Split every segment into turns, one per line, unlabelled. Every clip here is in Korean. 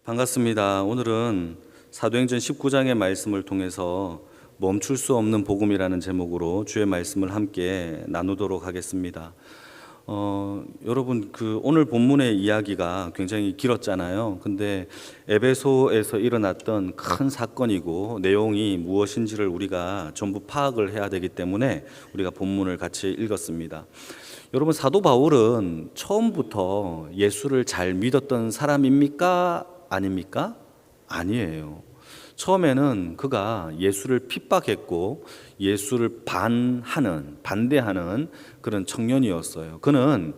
반갑습니다. 오늘은 사도행전 19장의 말씀을 통해서 멈출 수 없는 복음이라는 제목으로 주의 말씀을 함께 나누도록 하겠습니다. 여러분 오늘 본문의 이야기가 굉장히 길었잖아요. 근데 에베소에서 일어났던 큰 사건이고 내용이 무엇인지를 우리가 전부 파악을 해야 되기 때문에 우리가 본문을 같이 읽었습니다. 여러분, 사도 바울은 처음부터 예수를 잘 믿었던 사람입니까? 아닙니까? 아니에요. 처음에는 그가 예수를 핍박했고 예수를 반대하는 그런 청년이었어요. 그는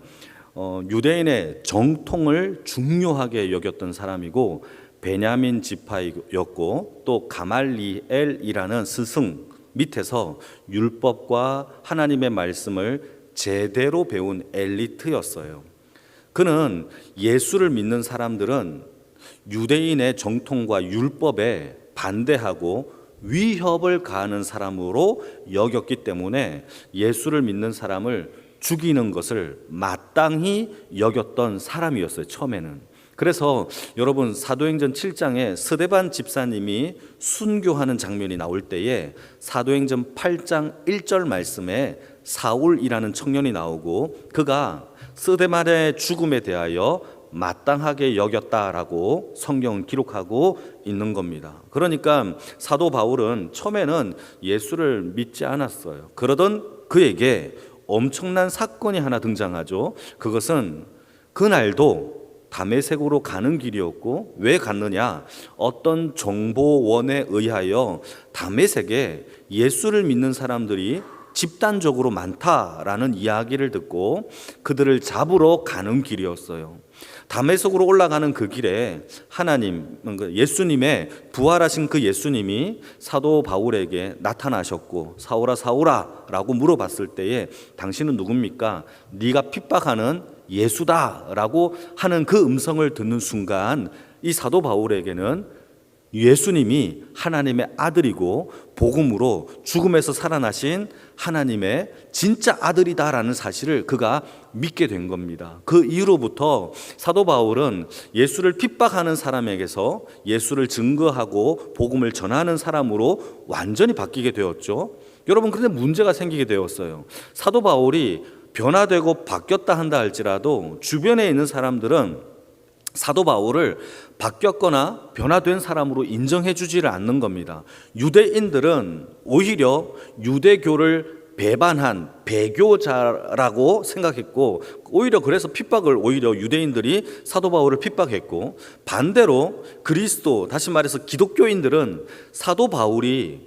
유대인의 정통을 중요하게 여겼던 사람이고 베냐민 지파였고 또 가말리엘이라는 스승 밑에서 율법과 하나님의 말씀을 제대로 배운 엘리트였어요. 그는 예수를 믿는 사람들은 유대인의 정통과 율법에 반대하고 위협을 가하는 사람으로 여겼기 때문에 예수를 믿는 사람을 죽이는 것을 마땅히 여겼던 사람이었어요, 처음에는. 그래서 여러분, 사도행전 7장에 스데반 집사님이 순교하는 장면이 나올 때에 사도행전 8장 1절 말씀에 사울이라는 청년이 나오고 그가 스데반의 죽음에 대하여 마땅하게 여겼다라고 성경은 기록하고 있는 겁니다. 그러니까 사도 바울은 처음에는 예수를 믿지 않았어요. 그러던 그에게 엄청난 사건이 하나 등장하죠. 그것은 그날도 다메섹으로 가는 길이었고, 왜 갔느냐? 어떤 정보원에 의하여 다메섹에 예수를 믿는 사람들이 집단적으로 많다라는 이야기를 듣고 그들을 잡으러 가는 길이었어요. 다메섹으로 올라가는 그 길에 예수님의 부활하신 그 예수님이 사도 바울에게 나타나셨고, 사울아 사울아 라고 물어봤을 때에 당신은 누굽니까? 네가 핍박하는 예수다 라고 하는 그 음성을 듣는 순간 이 사도 바울에게는 예수님이 하나님의 아들이고 복음으로 죽음에서 살아나신 하나님의 진짜 아들이다라는 사실을 그가 믿게 된 겁니다. 그 이후로부터 사도 바울은 예수를 핍박하는 사람에게서 예수를 증거하고 복음을 전하는 사람으로 완전히 바뀌게 되었죠. 여러분, 그런데 문제가 생기게 되었어요. 사도 바울이 변화되고 바뀌었다 한다 할지라도 주변에 있는 사람들은 사도 바울을 바뀌었거나 변화된 사람으로 인정해 주지를 않는 겁니다. 유대인들은 오히려 유대교를 배반한 배교자라고 생각했고, 오히려 그래서 오히려 유대인들이 사도 바울을 핍박했고, 반대로 그리스도, 다시 말해서 기독교인들은 사도 바울이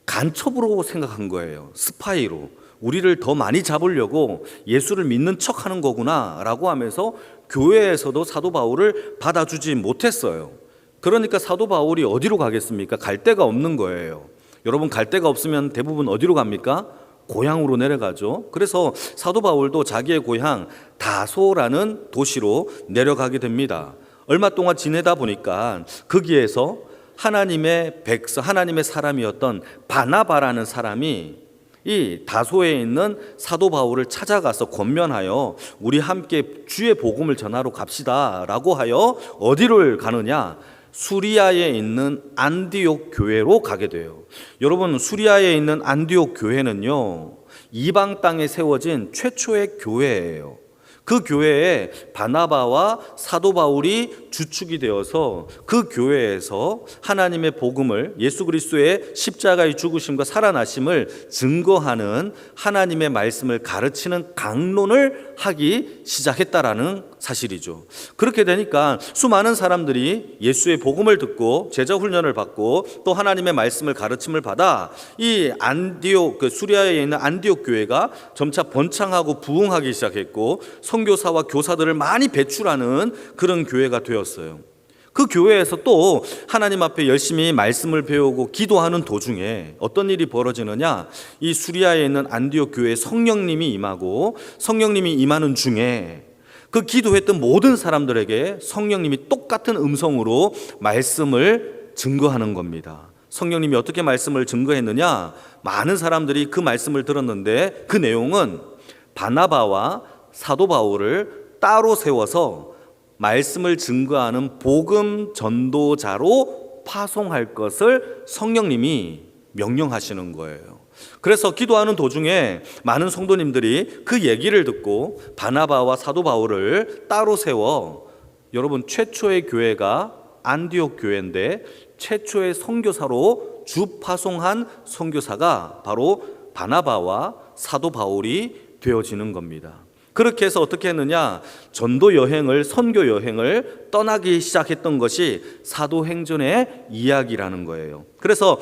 간첩으로 생각한 거예요. 스파이로. 우리를 더 많이 잡으려고 예수를 믿는 척 하는 거구나 라고 하면서 교회에서도 사도 바울을 받아주지 못했어요. 그러니까 사도 바울이 어디로 가겠습니까? 갈 데가 없는 거예요. 여러분, 갈 데가 없으면 대부분 어디로 갑니까? 고향으로 내려가죠. 그래서 사도 바울도 자기의 고향 다소라는 도시로 내려가게 됩니다. 얼마 동안 지내다 보니까 거기에서 하나님의 사람이었던 바나바라는 사람이 이 다소에 있는 사도 바울을 찾아가서 권면하여 우리 함께 주의 복음을 전하러 갑시다 라고 하여 어디를 가느냐? 수리아에 있는 안디옥 교회로 가게 돼요. 여러분, 수리아에 있는 안디옥 교회는요, 이방 땅에 세워진 최초의 교회예요. 그 교회에 바나바와 사도 바울이 주축이 되어서 그 교회에서 하나님의 복음을, 예수 그리스도의 십자가의 죽으심과 살아나심을 증거하는 하나님의 말씀을 가르치는 강론을 하기 시작했다라는 사실이죠. 그렇게 되니까 수많은 사람들이 예수의 복음을 듣고 제자 훈련을 받고 또 하나님의 말씀을 가르침을 받아 이 안디옥, 수리아에 있는 안디옥 교회가 점차 번창하고 부흥하기 시작했고 선교사와 교사들을 많이 배출하는 그런 교회가 되었어요. 그 교회에서 또 하나님 앞에 열심히 말씀을 배우고 기도하는 도중에 어떤 일이 벌어지느냐? 이 수리아에 있는 안디옥 교회에 성령님이 임하고, 성령님이 임하는 중에 그 기도했던 모든 사람들에게 성령님이 똑같은 음성으로 말씀을 증거하는 겁니다. 성령님이 어떻게 말씀을 증거했느냐? 많은 사람들이 그 말씀을 들었는데 그 내용은 바나바와 사도 바울을 따로 세워서 말씀을 증거하는 복음 전도자로 파송할 것을 성령님이 명령하시는 거예요. 그래서 기도하는 도중에 많은 성도님들이 그 얘기를 듣고 바나바와 사도 바울을 따로 세워, 여러분 최초의 교회가 안디옥 교회인데 최초의 선교사로 주파송한 선교사가 바로 바나바와 사도 바울이 되어지는 겁니다. 그렇게 해서 어떻게 했느냐, 전도 여행을, 선교 여행을 떠나기 시작했던 것이 사도행전의 이야기라는 거예요. 그래서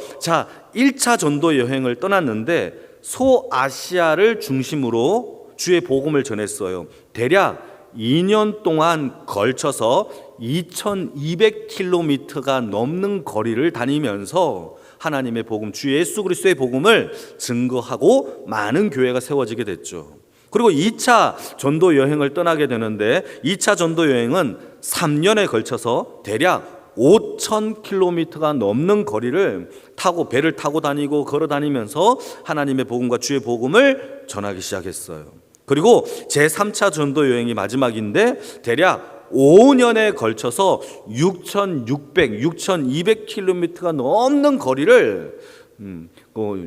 1차 전도 여행을 떠났는데 소아시아를 중심으로 주의 복음을 전했어요. 대략 2년 동안 걸쳐서 2200km가 넘는 거리를 다니면서 하나님의 복음, 주 예수 그리스도의 복음을 증거하고 많은 교회가 세워지게 됐죠. 그리고 2차 전도 여행을 떠나게 되는데 2차 전도 여행은 3년에 걸쳐서 대략 5000km가 넘는 거리를 타고, 배를 타고 다니고 걸어 다니면서 하나님의 복음과 주의 복음을 전하기 시작했어요. 그리고 제3차 전도 여행이 마지막인데 대략 5년에 걸쳐서 6200km가 넘는 거리를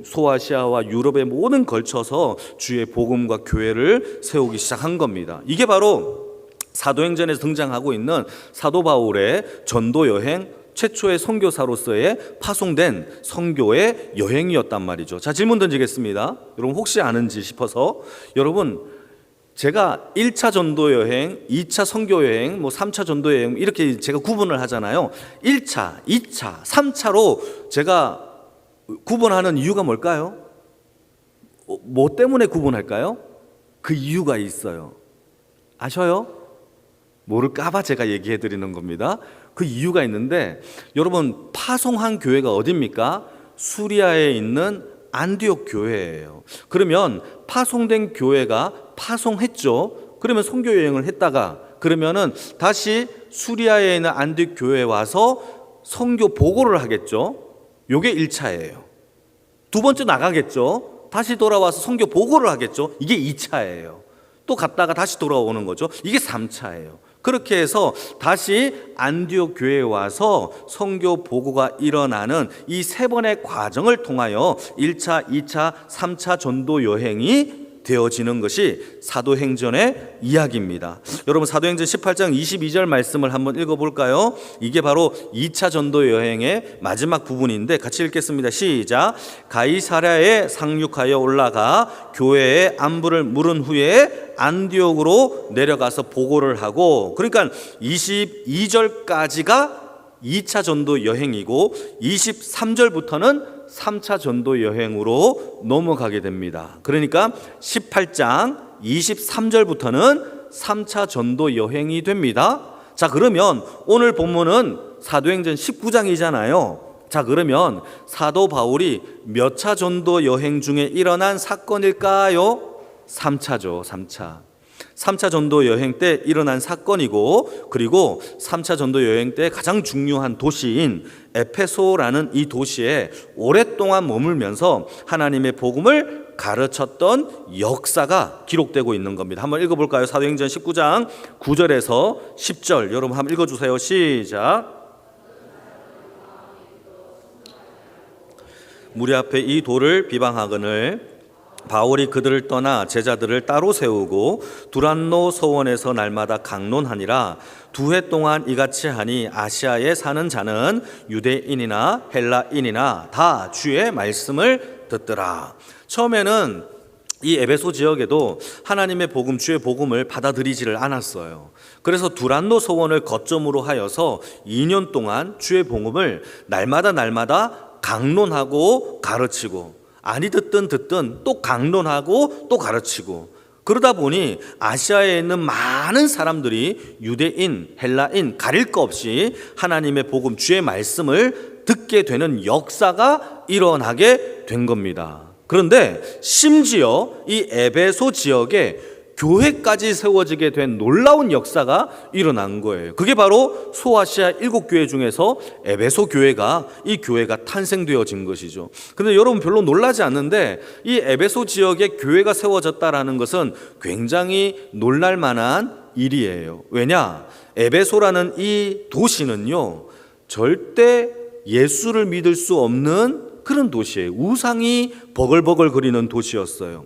소아시아와 유럽의 모든 걸쳐서 주의 복음과 교회를 세우기 시작한 겁니다. 이게 바로 사도행전에서 등장하고 있는 사도 바울의 전도 여행, 최초의 선교사로서의 파송된 선교의 여행이었단 말이죠. 자, 질문 던지겠습니다. 여러분 혹시 아는지 싶어서, 여러분 제가 1차 전도 여행, 2차 선교 여행, 3차 전도 여행 이렇게 제가 구분을 하잖아요. 1차, 2차, 3차로 제가 구분하는 이유가 뭘까요? 뭐 때문에 구분할까요? 그 이유가 있어요. 아셔요? 모를까봐 제가 얘기해 드리는 겁니다. 그 이유가 있는데, 여러분 파송한 교회가 어디입니까? 수리아에 있는 안디옥 교회예요. 그러면 파송된 교회가 파송했죠. 그러면 선교 여행을 했다가 그러면은 다시 수리아에 있는 안디옥 교회에 와서 선교 보고를 하겠죠. 요게 1차예요. 두 번째 나가겠죠. 다시 돌아와서 선교 보고를 하겠죠. 이게 2차예요. 또 갔다가 다시 돌아오는 거죠. 이게 3차예요. 그렇게 해서 다시 안디옥 교회에 와서 선교 보고가 일어나는 이 세 번의 과정을 통하여 1차, 2차, 3차 전도 여행이 되어지는 것이 사도행전의 이야기입니다. 여러분 사도행전 18장 22절 말씀을 한번 읽어볼까요? 이게 바로 2차 전도 여행의 마지막 부분인데 같이 읽겠습니다. 시작. 가이사랴에 상륙하여 올라가 교회의 안부를 물은 후에 안디옥으로 내려가서 보고를 하고, 그러니까 22절까지가 2차 전도 여행이고 23절부터는 3차 전도 여행으로 넘어가게 됩니다. 그러니까 18장 23절부터는 3차 전도 여행이 됩니다. 자, 그러면 오늘 본문은 사도행전 19장이잖아요. 자, 그러면 사도 바울이 몇 차 전도 여행 중에 일어난 사건일까요? 3차죠. 3차 전도 여행 때 일어난 사건이고, 그리고 3차 전도 여행 때 가장 중요한 도시인 에페소라는 이 도시에 오랫동안 머물면서 하나님의 복음을 가르쳤던 역사가 기록되고 있는 겁니다. 한번 읽어볼까요? 사도행전 19장 9절에서 10절 여러분 한번 읽어주세요. 시작. 무리 앞에 이 돌을 비방하거늘 바울이 그들을 떠나 제자들을 따로 세우고 두란노 서원에서 날마다 강론하니라. 2해 동안 이같이 하니 아시아에 사는 자는 유대인이나 헬라인이나 다 주의 말씀을 듣더라. 처음에는 이 에베소 지역에도 하나님의 복음, 주의 복음을 받아들이지를 않았어요. 그래서 두란노 서원을 거점으로 하여서 2년 동안 주의 복음을 날마다 강론하고 가르치고, 아니 듣든 또 강론하고 또 가르치고, 그러다 보니 아시아에 있는 많은 사람들이 유대인, 헬라인 가릴 거 없이 하나님의 복음, 주의 말씀을 듣게 되는 역사가 일어나게 된 겁니다. 그런데 심지어 이 에베소 지역에 교회까지 세워지게 된 놀라운 역사가 일어난 거예요. 그게 바로 소아시아 7교회 중에서 에베소 교회가, 이 교회가 탄생되어진 것이죠. 그런데 여러분 별로 놀라지 않는데 이 에베소 지역에 교회가 세워졌다라는 것은 굉장히 놀랄 만한 일이에요. 왜냐? 에베소라는 이 도시는요, 절대 예수를 믿을 수 없는 그런 도시예요. 우상이 버글버글 거리는 도시였어요.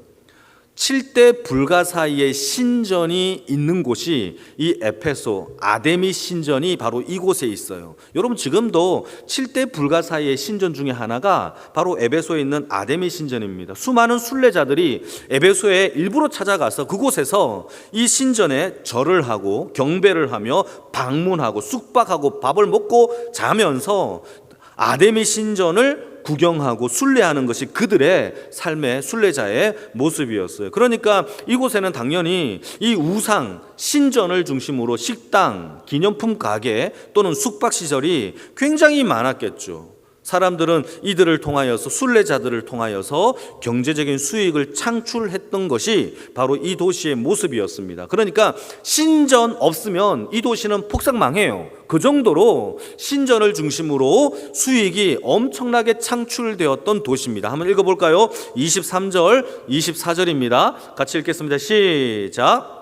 7대 불가사의의 신전이 있는 곳이 이 에페소 아데미 신전이 바로 이곳에 있어요. 여러분, 지금도 7대 불가사의의 신전 중에 하나가 바로 에베소에 있는 아데미 신전입니다. 수많은 순례자들이 에베소에 일부러 찾아가서 그곳에서 이 신전에 절을 하고 경배를 하며 방문하고 숙박하고 밥을 먹고 자면서 아데미 신전을 구경하고 순례하는 것이 그들의 삶의 순례자의 모습이었어요. 그러니까 이곳에는 당연히 이 우상, 신전을 중심으로 식당, 기념품 가게 또는 숙박시설이 굉장히 많았겠죠. 사람들은 이들을 통하여서, 순례자들을 통하여서 경제적인 수익을 창출했던 것이 바로 이 도시의 모습이었습니다. 그러니까 신전 없으면 이 도시는 폭삭망해요. 그 정도로 신전을 중심으로 수익이 엄청나게 창출되었던 도시입니다. 한번 읽어볼까요? 23절, 24절입니다. 같이 읽겠습니다. 시작.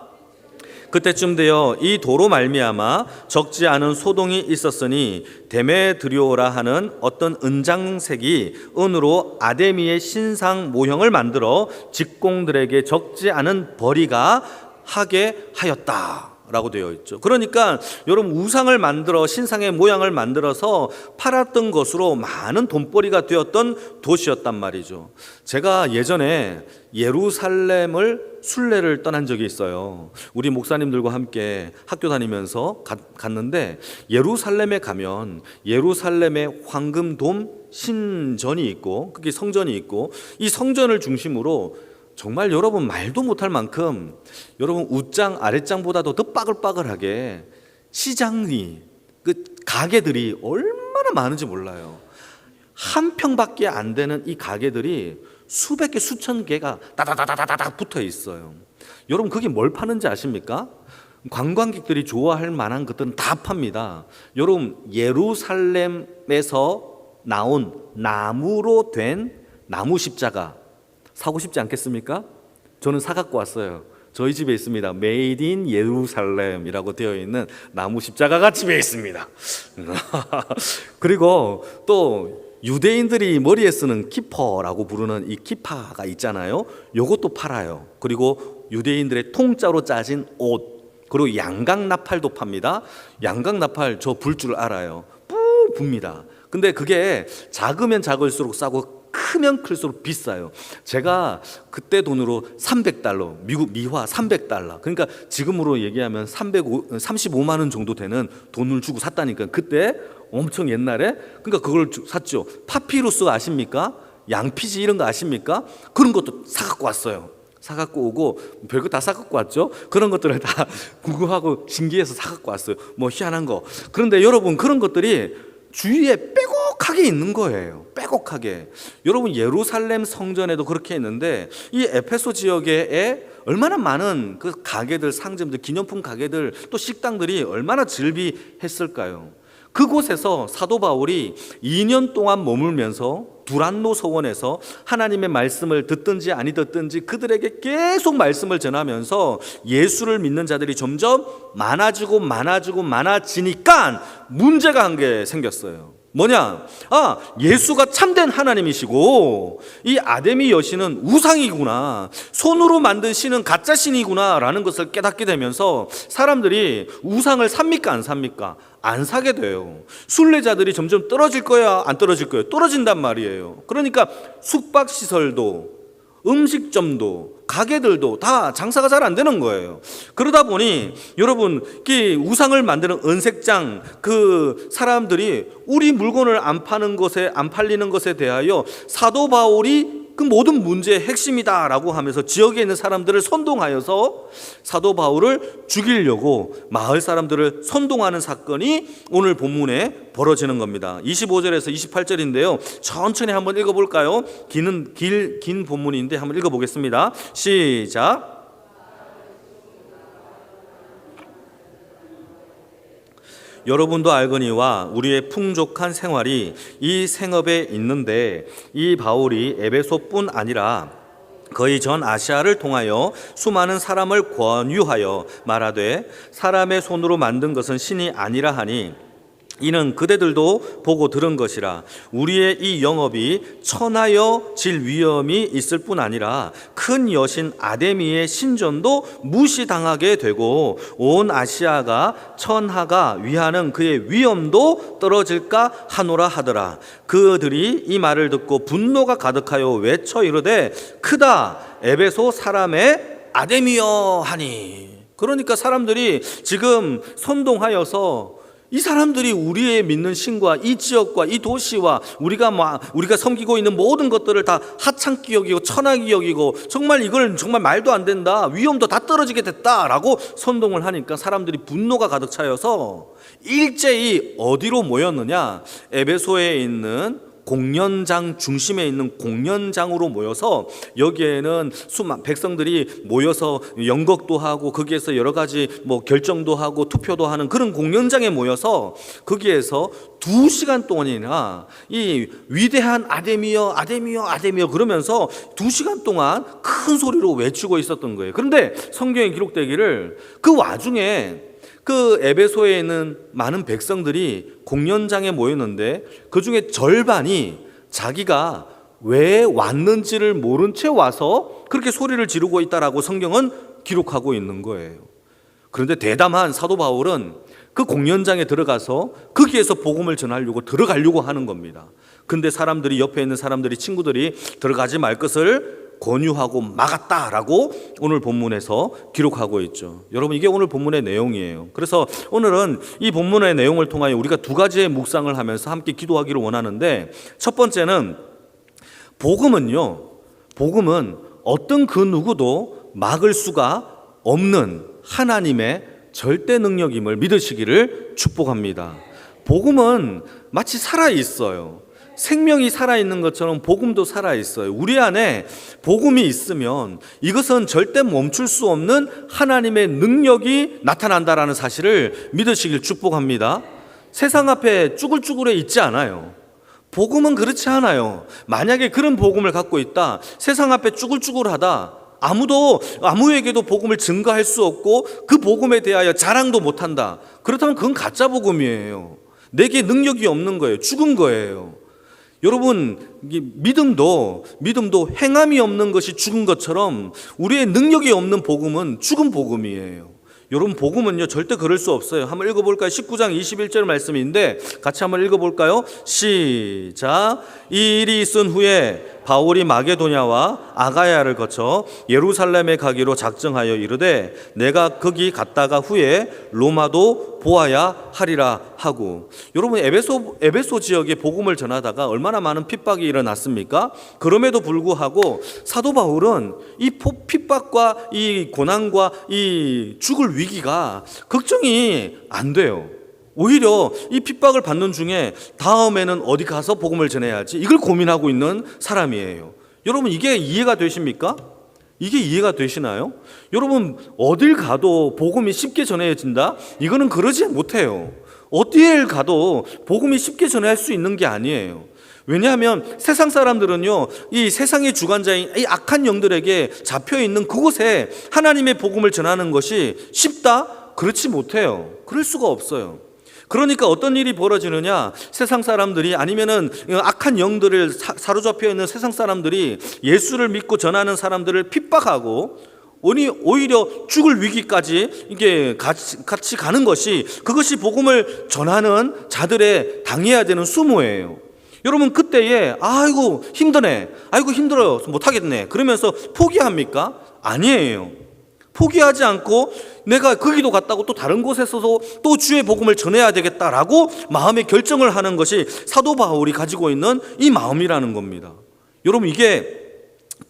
그때쯤 되어 이 도로 말미암아 적지 않은 소동이 있었으니 데메드리오라 하는 어떤 은장색이 은으로 아데미의 신상 모형을 만들어 직공들에게 적지 않은 벌이가 하게 하였다 라고 되어 있죠. 그러니까 여러분, 우상을 만들어 신상의 모양을 만들어서 팔았던 것으로 많은 돈벌이가 되었던 도시였단 말이죠. 제가 예전에 예루살렘을 순례를 떠난 적이 있어요. 우리 목사님들과 함께 학교 다니면서 갔는데, 예루살렘에 가면 예루살렘의 황금돔 신전이 있고, 그게 성전이 있고, 이 성전을 중심으로 정말 여러분 말도 못할 만큼 여러분 웃장 아랫장보다도 더 빠글빠글하게 시장이, 그 가게들이 얼마나 많은지 몰라요. 한 평밖에 안 되는 이 가게들이 수백 개 수천 개가 다다다다다닥 붙어 있어요. 여러분, 그게 뭘 파는지 아십니까? 관광객들이 좋아할 만한 것들은 다 팝니다. 여러분, 예루살렘에서 나온 나무로 된 나무 십자가 사고 싶지 않겠습니까? 저는 사갖고 왔어요. 저희 집에 있습니다. Made in 예루살렘이라고 되어 있는 나무 십자가가 집에 있습니다. 그리고 또 유대인들이 머리에 쓰는 키퍼라고 부르는 이 키파가 있잖아요. 요것도 팔아요. 그리고 유대인들의 통짜로 짜진 옷, 그리고 양강나팔도 팝니다. 양강나팔 저 불 줄 알아요. 붑니다. 근데 그게 작으면 작을수록 싸고 크면 클수록 비싸요. 제가 그때 돈으로 $300, 미국 미화 $300, 그러니까 지금으로 얘기하면 35만 원 정도 되는 돈을 주고 샀다니까. 그때 엄청 옛날에. 그러니까 그걸 샀죠. 파피루스 아십니까? 양피지 이런 거 아십니까? 그런 것도 사갖고 왔어요. 사갖고 오고 별거 다 사갖고 왔죠. 그런 것들을 다 궁금하고 신기해서 사갖고 왔어요. 뭐 희한한 거. 그런데 여러분, 그런 것들이 주위에 빼곡하게 있는 거예요. 빼곡하게. 여러분, 예루살렘 성전에도 그렇게 있는데, 이 에페소 지역에 얼마나 많은 그 가게들, 상점들, 기념품 가게들, 또 식당들이 얼마나 즐비했을까요? 그곳에서 사도 바울이 2년 동안 머물면서 두란노 서원에서 하나님의 말씀을 듣든지 아니 듣든지 그들에게 계속 말씀을 전하면서 예수를 믿는 자들이 점점 많아지니까 문제가 한 게 생겼어요. 뭐냐? 예수가 참된 하나님이시고 이 아데미 여신은 우상이구나, 손으로 만든 신은 가짜 신이구나 라는 것을 깨닫게 되면서 사람들이 우상을 삽니까 안 삽니까? 안 사게 돼요. 순례자들이 점점 떨어질 거야 안 떨어질 거예요? 떨어진단 말이에요. 그러니까 숙박시설도, 음식점도, 가게들도 다 장사가 잘 안 되는 거예요. 그러다 보니 여러분, 이 우상을 만드는 은색장 그 사람들이 우리 물건을 안 파는 것에, 안 팔리는 것에 대하여 사도 바울이 그 모든 문제의 핵심이다라고 하면서 지역에 있는 사람들을 선동하여서 사도 바울을 죽이려고 마을 사람들을 선동하는 사건이 오늘 본문에 벌어지는 겁니다. 25절에서 28절인데요. 천천히 한번 읽어볼까요? 긴 본문인데 한번 읽어보겠습니다. 시작. 여러분도 알거니와 우리의 풍족한 생활이 이 생업에 있는데, 이 바울이 에베소뿐 아니라 거의 전 아시아를 통하여 수많은 사람을 권유하여 말하되 사람의 손으로 만든 것은 신이 아니라 하니 이는 그대들도 보고 들은 것이라. 우리의 이 영업이 천하여 질 위험이 있을 뿐 아니라 큰 여신 아데미의 신전도 무시당하게 되고 온 아시아가 천하가 위하는 그의 위엄도 떨어질까 하노라 하더라. 그들이 이 말을 듣고 분노가 가득하여 외쳐 이르되 크다 에베소 사람의 아데미여 하니. 그러니까 사람들이 지금 선동하여서 이 사람들이 우리의 믿는 신과 이 지역과 이 도시와 우리가 섬기고 있는 모든 것들을 다 하찮게 여기고 천하게 여기고 정말 이걸 정말 말도 안 된다, 위험도 다 떨어지게 됐다라고 선동을 하니까 사람들이 분노가 가득 차여서 일제히 어디로 모였느냐? 에베소에 있는 공연장 중심에 있는 공연장으로 모여서 여기에는 수많은 백성들이 모여서 연극도 하고 거기에서 여러 가지 결정도 하고 투표도 하는 그런 공연장에 모여서 거기에서 2시간 동안이나 이 위대한 아데미여 아데미여 아데미여 그러면서 2시간 동안 큰 소리로 외치고 있었던 거예요. 그런데 성경에 기록되기를 그 와중에 그 에베소에 있는 많은 백성들이 공연장에 모였는데 그 중에 절반이 자기가 왜 왔는지를 모른 채 와서 그렇게 소리를 지르고 있다라고 성경은 기록하고 있는 거예요. 그런데 대담한 사도 바울은 그 공연장에 들어가서 거기에서 복음을 전하려고 들어가려고 하는 겁니다. 근데 사람들이 옆에 있는 사람들이 친구들이 들어가지 말 것을 권유하고 막았다라고 오늘 본문에서 기록하고 있죠. 여러분 이게 오늘 본문의 내용이에요. 그래서 오늘은 이 본문의 내용을 통하여 우리가 2가지의 묵상을 하면서 함께 기도하기를 원하는데 첫 번째는 복음은 어떤 그 누구도 막을 수가 없는 하나님의 절대 능력임을 믿으시기를 축복합니다. 복음은 마치 살아있어요. 생명이 살아있는 것처럼 복음도 살아있어요. 우리 안에 복음이 있으면 이것은 절대 멈출 수 없는 하나님의 능력이 나타난다라는 사실을 믿으시길 축복합니다. 세상 앞에 쭈글쭈글해 있지 않아요. 복음은 그렇지 않아요. 만약에 그런 복음을 갖고 있다, 세상 앞에 쭈글쭈글하다, 아무에게도 복음을 증거할 수 없고 그 복음에 대하여 자랑도 못한다, 그렇다면 그건 가짜 복음이에요. 내게 능력이 없는 거예요. 죽은 거예요. 여러분 믿음도 행함이 없는 것이 죽은 것처럼 우리의 능력이 없는 복음은 죽은 복음이에요. 여러분 복음은요 절대 그럴 수 없어요. 한번 읽어볼까요? 19장 21절 말씀인데 같이 한번 읽어볼까요? 시작. 이 일이 있은 후에 바울이 마게도냐와 아가야를 거쳐 예루살렘에 가기로 작정하여 이르되 내가 거기 갔다가 후에 로마도 보아야 하리라 하고. 여러분 에베소 지역에 복음을 전하다가 얼마나 많은 핍박이 일어났습니까? 그럼에도 불구하고 사도 바울은 이 핍박과 이 고난과 이 죽을 위기가 걱정이 안 돼요. 오히려 이 핍박을 받는 중에 다음에는 어디 가서 복음을 전해야지 이걸 고민하고 있는 사람이에요. 여러분 이게 이해가 되십니까? 이게 이해가 되시나요? 여러분 어딜 가도 복음이 쉽게 전해진다? 이거는 그러지 못해요. 어디에 가도 복음이 쉽게 전할 수 있는 게 아니에요. 왜냐하면 세상 사람들은요 이 세상의 주관자인 이 악한 영들에게 잡혀있는 그곳에 하나님의 복음을 전하는 것이 쉽다? 그렇지 못해요. 그럴 수가 없어요. 그러니까 어떤 일이 벌어지느냐, 세상 사람들이 아니면은 악한 영들을 사로잡혀 있는 세상 사람들이 예수를 믿고 전하는 사람들을 핍박하고 오히려 죽을 위기까지 이게 같이 가는 것이, 그것이 복음을 전하는 자들의 당해야 되는 수모예요. 여러분 그때에 아이고 힘드네, 아이고 힘들어요, 못하겠네 그러면서 포기합니까? 아니에요. 포기하지 않고 내가 거기도 갔다고 또 다른 곳에서도 또 주의 복음을 전해야 되겠다라고 마음의 결정을 하는 것이 사도 바울이 가지고 있는 이 마음이라는 겁니다. 여러분 이게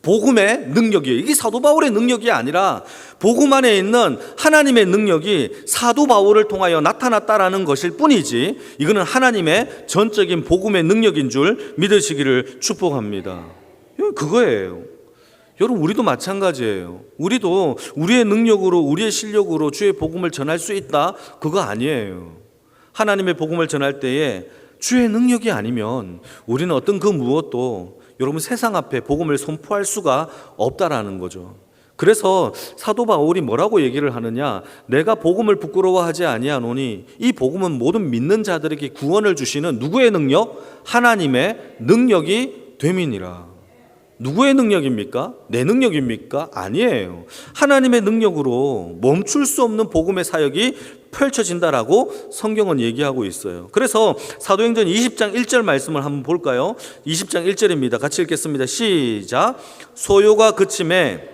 복음의 능력이에요. 이게 사도 바울의 능력이 아니라 복음 안에 있는 하나님의 능력이 사도 바울을 통하여 나타났다라는 것일 뿐이지, 이거는 하나님의 전적인 복음의 능력인 줄 믿으시기를 축복합니다. 그거예요. 여러분 우리도 마찬가지예요. 우리도 우리의 능력으로 우리의 실력으로 주의 복음을 전할 수 있다? 그거 아니에요. 하나님의 복음을 전할 때에 주의 능력이 아니면 우리는 어떤 그 무엇도 여러분 세상 앞에 복음을 선포할 수가 없다라는 거죠. 그래서 사도 바울이 뭐라고 얘기를 하느냐? 내가 복음을 부끄러워하지 아니하노니 이 복음은 모든 믿는 자들에게 구원을 주시는 누구의 능력? 하나님의 능력이 됨이니라. 누구의 능력입니까? 내 능력입니까? 아니에요. 하나님의 능력으로 멈출 수 없는 복음의 사역이 펼쳐진다라고 성경은 얘기하고 있어요. 그래서 사도행전 20장 1절 말씀을 한번 볼까요? 20장 1절입니다. 같이 읽겠습니다. 시작. 소요가 그침에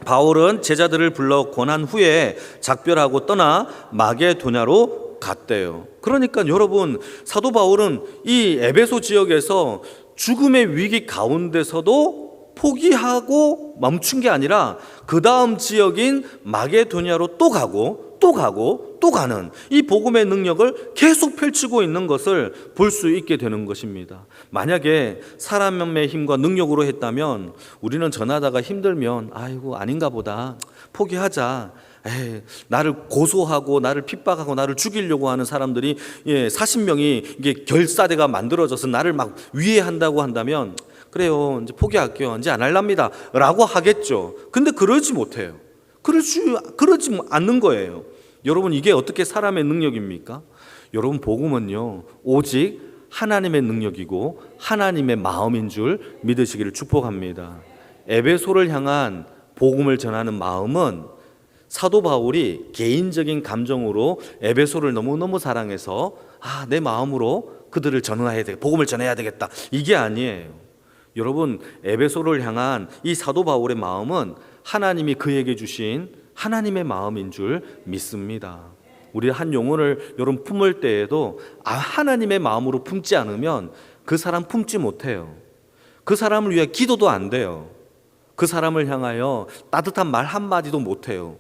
바울은 제자들을 불러 권한 후에 작별하고 떠나 마게도냐로 갔대요. 그러니까 여러분, 사도 바울은 이 에베소 지역에서 죽음의 위기 가운데서도 포기하고 멈춘 게 아니라 그 다음 지역인 마게도냐로 또 가고 또 가는 이 복음의 능력을 계속 펼치고 있는 것을 볼 수 있게 되는 것입니다. 만약에 사람의 힘과 능력으로 했다면 우리는 전하다가 힘들면 아이고 아닌가 보다 포기하자. 나를 고소하고 나를 핍박하고 나를 죽이려고 하는 사람들이 40명이 이게 결사대가 만들어져서 나를 막 위해한다고 한다면 그래요, 이제 포기할게요, 이제 안 할랍니다 라고 하겠죠. 근데 그러지 못해요. 그러지 않는 거예요. 여러분, 이게 어떻게 사람의 능력입니까? 여러분, 복음은요 오직 하나님의 능력이고 하나님의 마음인 줄 믿으시기를 축복합니다. 에베소를 향한 복음을 전하는 마음은 사도 바울이 개인적인 감정으로 에베소를 너무너무 사랑해서 내 마음으로 그들을 전해야 되겠다, 복음을 전해야 되겠다, 이게 아니에요. 여러분, 에베소를 향한 이 사도 바울의 마음은 하나님이 그에게 주신 하나님의 마음인 줄 믿습니다. 우리 한 영혼을 여러분 품을 때에도 하나님의 마음으로 품지 않으면 그 사람 품지 못해요. 그 사람을 위해 기도도 안 돼요. 그 사람을 향하여 따뜻한 말 한마디도 못해요.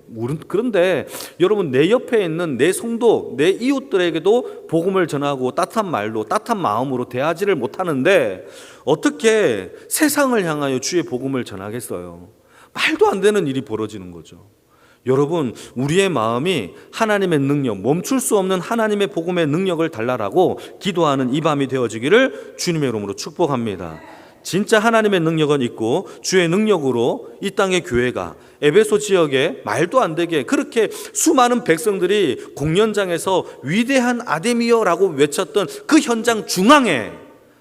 그런데 여러분, 내 옆에 있는 내 성도, 내 이웃들에게도 복음을 전하고 따뜻한 말로, 따뜻한 마음으로 대하지를 못하는데 어떻게 세상을 향하여 주의 복음을 전하겠어요? 말도 안 되는 일이 벌어지는 거죠. 여러분, 우리의 마음이 하나님의 능력, 멈출 수 없는 하나님의 복음의 능력을 달라라고 기도하는 이 밤이 되어지기를 주님의 이름으로 축복합니다. 진짜 하나님의 능력은 있고 주의 능력으로 이 땅의 교회가 에베소 지역에 말도 안 되게 그렇게 수많은 백성들이 공연장에서 위대한 아데미여라고 외쳤던 그 현장 중앙에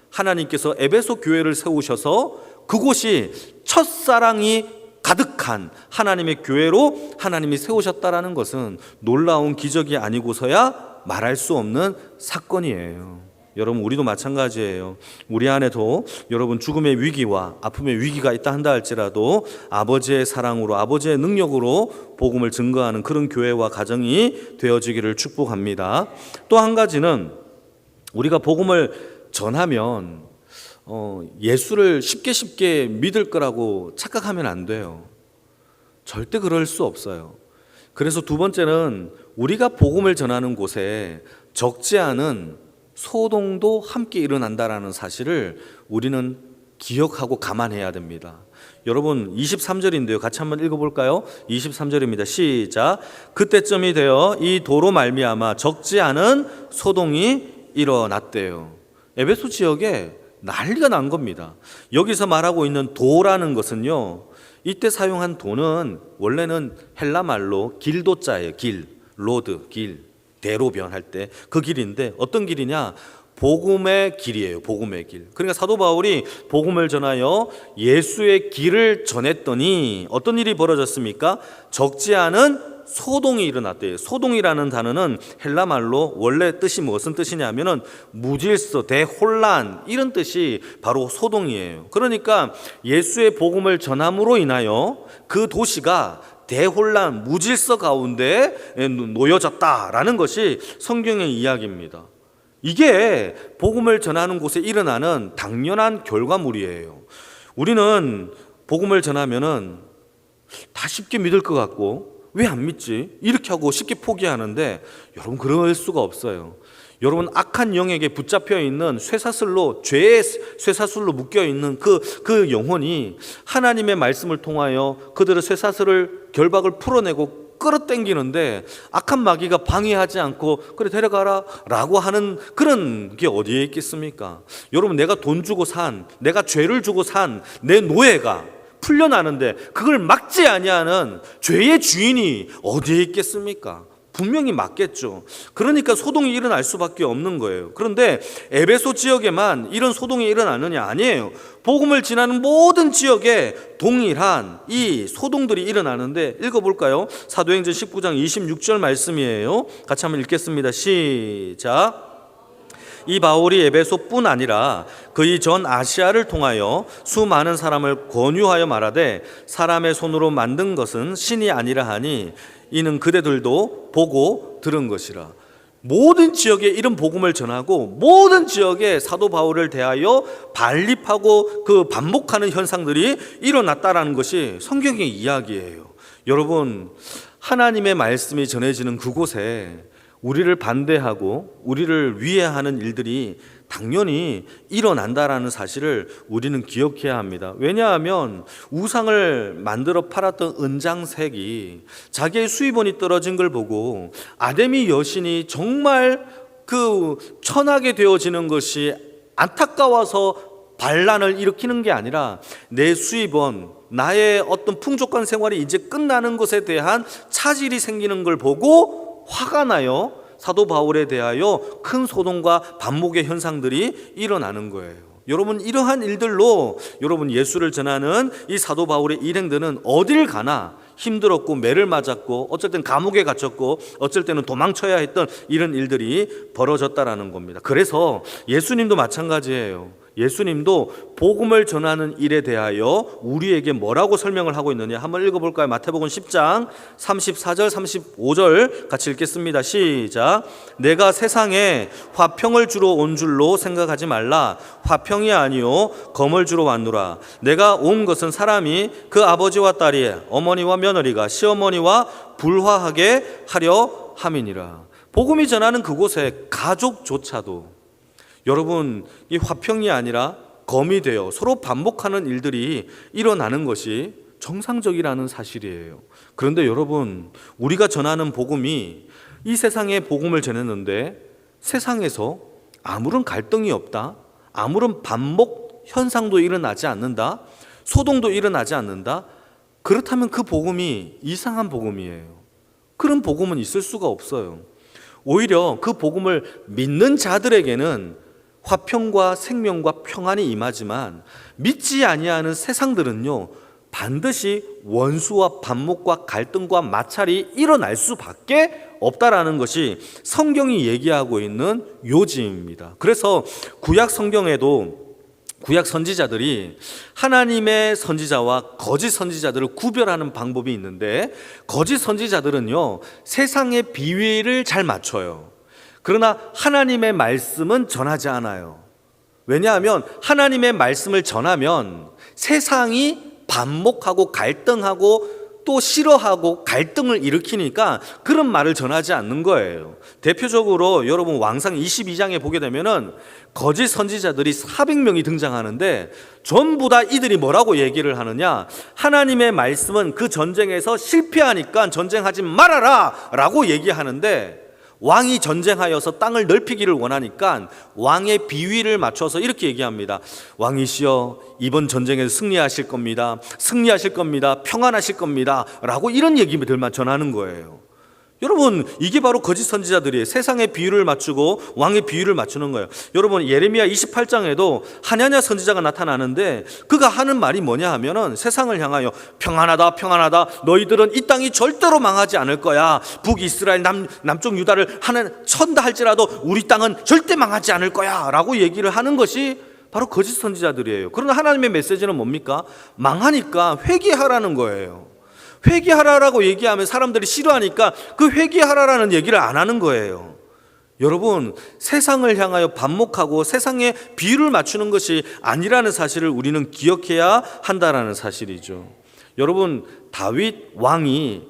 하나님께서 에베소 교회를 세우셔서 그곳이 첫사랑이 가득한 하나님의 교회로 하나님이 세우셨다라는 것은 놀라운 기적이 아니고서야 말할 수 없는 사건이에요. 여러분, 우리도 마찬가지예요. 우리 안에도 여러분 죽음의 위기와 아픔의 위기가 있다 한다 할지라도 아버지의 사랑으로, 아버지의 능력으로 복음을 증거하는 그런 교회와 가정이 되어지기를 축복합니다. 또 한 가지는 우리가 복음을 전하면 예수를 쉽게 믿을 거라고 착각하면 안 돼요. 절대 그럴 수 없어요. 그래서 두 번째는 우리가 복음을 전하는 곳에 적지 않은 소동도 함께 일어난다라는 사실을 우리는 기억하고 감안해야 됩니다. 여러분, 23절인데요. 같이 한번 읽어볼까요? 23절입니다. 시작. 그때쯤이 되어 이 도로 말미암아 적지 않은 소동이 일어났대요. 에베소 지역에 난리가 난 겁니다. 여기서 말하고 있는 도라는 것은요, 이때 사용한 도는 원래는 헬라 말로 길도자예요. 길, 로드, 길, 대로변 할 때 그 길인데 어떤 길이냐? 복음의 길이에요. 복음의 길. 그러니까 사도 바울이 복음을 전하여 예수의 길을 전했더니 어떤 일이 벌어졌습니까? 적지 않은 소동이 일어났대요. 소동이라는 단어는 헬라 말로 원래 뜻이 무슨 뜻이냐면은 무질서, 대혼란, 이런 뜻이 바로 소동이에요. 그러니까 예수의 복음을 전함으로 인하여 그 도시가 대혼란, 무질서 가운데 놓여졌다라는 것이 성경의 이야기입니다. 이게 복음을 전하는 곳에 일어나는 당연한 결과물이에요. 우리는 복음을 전하면은 다 쉽게 믿을 것 같고 왜 안 믿지? 이렇게 하고 쉽게 포기하는데 여러분, 그럴 수가 없어요. 여러분, 악한 영에게 붙잡혀 있는 쇠사슬로, 죄의 쇠사슬로 묶여 있는 그 영혼이 하나님의 말씀을 통하여 그들의 쇠사슬을 결박을 풀어내고 끌어당기는데 악한 마귀가 방해하지 않고 그래 데려가라 라고 하는 그런 게 어디에 있겠습니까? 여러분, 내가 돈 주고 산, 내가 죄를 주고 산 내 노예가 풀려나는데 그걸 막지 아니하는 죄의 주인이 어디에 있겠습니까? 분명히 맞겠죠. 그러니까 소동이 일어날 수밖에 없는 거예요. 그런데 에베소 지역에만 이런 소동이 일어나느냐? 아니에요. 복음을 전하는 모든 지역에 동일한 이 소동들이 일어나는데, 읽어볼까요? 사도행전 19장 26절 말씀이에요. 같이 한번 읽겠습니다. 시작. 이 바울이 에베소뿐 아니라 그의 전 아시아를 통하여 수많은 사람을 권유하여 말하되 사람의 손으로 만든 것은 신이 아니라 하니 이는 그대들도 보고 들은 것이라. 모든 지역에 이런 복음을 전하고 모든 지역에 사도 바울을 대하여 반립하고 그 반목하는 현상들이 일어났다라는 것이 성경의 이야기예요. 여러분, 하나님의 말씀이 전해지는 그곳에 우리를 반대하고 우리를 위해하는 일들이 당연히 일어난다라는 사실을 우리는 기억해야 합니다. 왜냐하면 우상을 만들어 팔았던 은장색이 자기의 수입원이 떨어진 걸 보고 아데미 여신이 정말 그 천하게 되어지는 것이 안타까워서 반란을 일으키는 게 아니라 내 수입원, 나의 어떤 풍족한 생활이 이제 끝나는 것에 대한 차질이 생기는 걸 보고 화가 나요. 사도 바울에 대하여 큰 소동과 반목의 현상들이 일어나는 거예요. 여러분, 이러한 일들로 여러분 예수를 전하는 이 사도 바울의 일행들은 어딜 가나 힘들었고 매를 맞았고 어쩔 때는 감옥에 갇혔고 어쩔 때는 도망쳐야 했던 이런 일들이 벌어졌다라는 겁니다. 그래서 예수님도 마찬가지예요. 예수님도 복음을 전하는 일에 대하여 우리에게 뭐라고 설명을 하고 있느냐? 한번 읽어볼까요? 마태복음 10장 34절 35절 같이 읽겠습니다. 시작. 내가 세상에 화평을 주러 온 줄로 생각하지 말라. 화평이 아니요 검을 주러 왔노라. 내가 온 것은 사람이 그 아버지와 딸이 어머니와 며느리가 시어머니와 불화하게 하려 함이니라. 복음이 전하는 그곳에 가족조차도 여러분, 이 화평이 아니라 검이 되어 서로 반복하는 일들이 일어나는 것이 정상적이라는 사실이에요. 그런데 여러분, 우리가 전하는 복음이 이 세상에 복음을 전했는데 세상에서 아무런 갈등이 없다, 아무런 반복 현상도 일어나지 않는다, 소동도 일어나지 않는다, 그렇다면 그 복음이 이상한 복음이에요. 그런 복음은 있을 수가 없어요. 오히려 그 복음을 믿는 자들에게는 화평과 생명과 평안이 임하지만 믿지 아니하는 세상들은요, 반드시 원수와 반목과 갈등과 마찰이 일어날 수밖에 없다라는 것이 성경이 얘기하고 있는 요지입니다. 그래서 구약 성경에도 구약 선지자들이 하나님의 선지자와 거짓 선지자들을 구별하는 방법이 있는데, 거짓 선지자들은요 세상의 비위를 잘 맞춰요. 그러나 하나님의 말씀은 전하지 않아요. 왜냐하면 하나님의 말씀을 전하면 세상이 반목하고 갈등하고 또 싫어하고 갈등을 일으키니까 그런 말을 전하지 않는 거예요. 대표적으로 여러분 왕상 22장에 보게 되면은 거짓 선지자들이 400명이 등장하는데 전부 다 이들이 뭐라고 얘기를 하느냐? 하나님의 말씀은 그 전쟁에서 실패하니까 전쟁하지 말아라 라고 얘기하는데, 왕이 전쟁하여서 땅을 넓히기를 원하니까 왕의 비위를 맞춰서 이렇게 얘기합니다. 왕이시여, 이번 전쟁에서 승리하실 겁니다. 승리하실 겁니다. 평안하실 겁니다. 라고 이런 얘기들만 전하는 거예요. 여러분, 이게 바로 거짓 선지자들이 세상의 비유를 맞추고 왕의 비유를 맞추는 거예요. 여러분, 예레미야 28장에도 하냐냐 선지자가 나타나는데 그가 하는 말이 뭐냐 하면은 세상을 향하여 평안하다 평안하다, 너희들은 이 땅이 절대로 망하지 않을 거야. 북이스라엘 남쪽 유다를 하는 천다 할지라도 우리 땅은 절대 망하지 않을 거야 라고 얘기를 하는 것이 바로 거짓 선지자들이에요. 그러나 하나님의 메시지는 뭡니까? 망하니까 회개하라는 거예요. 회개하라라고 얘기하면 사람들이 싫어하니까 그 회개하라라는 얘기를 안 하는 거예요. 여러분, 세상을 향하여 반목하고 세상에 비유를 맞추는 것이 아니라는 사실을 우리는 기억해야 한다라는 사실이죠. 여러분, 다윗 왕이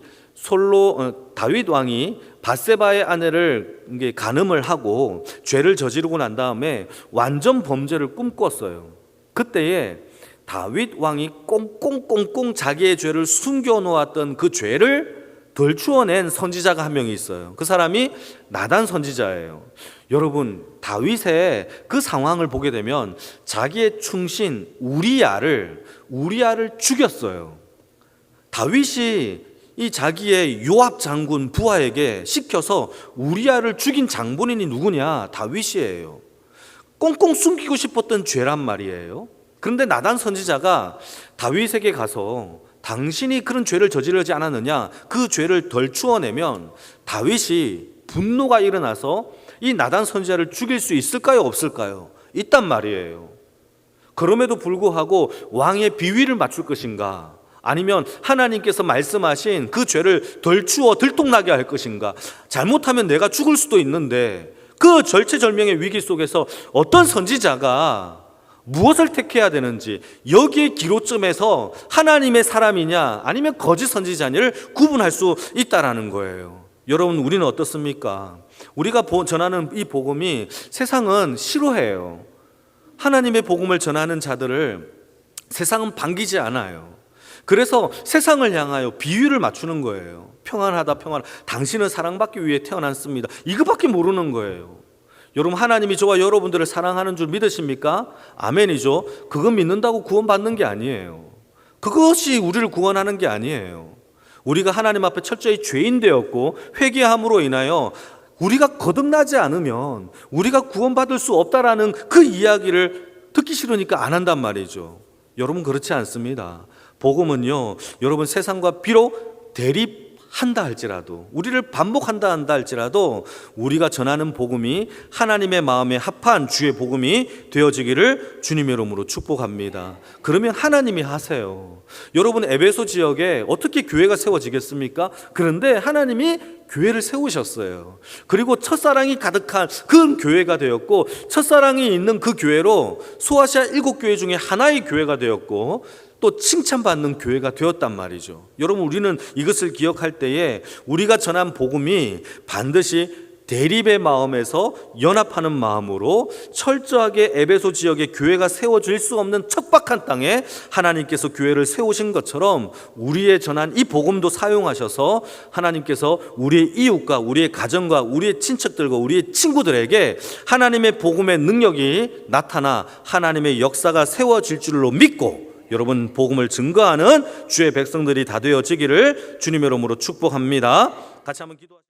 밧세바의 아내를 간음을 하고 죄를 저지르고 난 다음에 완전 범죄를 꿈꿨어요. 그때에 다윗 왕이 꽁꽁꽁꽁 자기의 죄를 숨겨놓았던 그 죄를 덜 추워낸 선지자가 한 명이 있어요. 그 사람이 나단 선지자예요. 여러분, 다윗의 그 상황을 보게 되면 자기의 충신 우리야를 죽였어요. 다윗이 이 자기의 요압 장군 부하에게 시켜서 우리야를 죽인 장본인이 누구냐? 다윗이에요. 꽁꽁 숨기고 싶었던 죄란 말이에요. 그런데 나단 선지자가 다윗에게 가서 당신이 그런 죄를 저지르지 않았느냐? 그 죄를 덜 추워내면 다윗이 분노가 일어나서 이 나단 선지자를 죽일 수 있을까요? 없을까요? 있단 말이에요. 그럼에도 불구하고 왕의 비위를 맞출 것인가? 아니면 하나님께서 말씀하신 그 죄를 덜 추워 들통나게 할 것인가? 잘못하면 내가 죽을 수도 있는데 그 절체절명의 위기 속에서 어떤 선지자가 무엇을 택해야 되는지, 여기에 기로점에서 하나님의 사람이냐 아니면 거짓 선지자냐를 구분할 수 있다라는 거예요. 여러분, 우리는 어떻습니까? 우리가 전하는 이 복음이 세상은 싫어해요. 하나님의 복음을 전하는 자들을 세상은 반기지 않아요. 그래서 세상을 향하여 비유를 맞추는 거예요. 평안하다, 당신은 사랑받기 위해 태어났습니다. 이거밖에 모르는 거예요. 여러분, 하나님이 저와 여러분들을 사랑하는 줄 믿으십니까? 아멘이죠. 그거 믿는다고 구원받는 게 아니에요. 그것이 우리를 구원하는 게 아니에요. 우리가 하나님 앞에 철저히 죄인 되었고 회개함으로 인하여 우리가 거듭나지 않으면 우리가 구원받을 수 없다라는 그 이야기를 듣기 싫으니까 안 한단 말이죠. 여러분, 그렇지 않습니다. 복음은요, 여러분, 세상과 비록 대립한다 할지라도, 우리를 반복한다 할지라도 우리가 전하는 복음이 하나님의 마음에 합한 주의 복음이 되어지기를 주님의 이름으로 축복합니다. 그러면 하나님이 하세요. 여러분, 에베소 지역에 어떻게 교회가 세워지겠습니까? 그런데 하나님이 교회를 세우셨어요. 그리고 첫사랑이 가득한 그 교회가 되었고, 첫사랑이 있는 그 교회로 소아시아 7교회 중에 하나의 교회가 되었고, 또 칭찬받는 교회가 되었단 말이죠. 여러분, 우리는 이것을 기억할 때에 우리가 전한 복음이 반드시 대립의 마음에서 연합하는 마음으로 철저하게 에베소 지역의 교회가 세워질 수 없는 척박한 땅에 하나님께서 교회를 세우신 것처럼 우리의 전한 이 복음도 사용하셔서 하나님께서 우리의 이웃과 우리의 가정과 우리의 친척들과 우리의 친구들에게 하나님의 복음의 능력이 나타나 하나님의 역사가 세워질 줄로 믿고, 여러분, 복음을 증거하는 주의 백성들이 다 되어지기를 주님의 이름으로 축복합니다. 같이 한번 기도하시죠.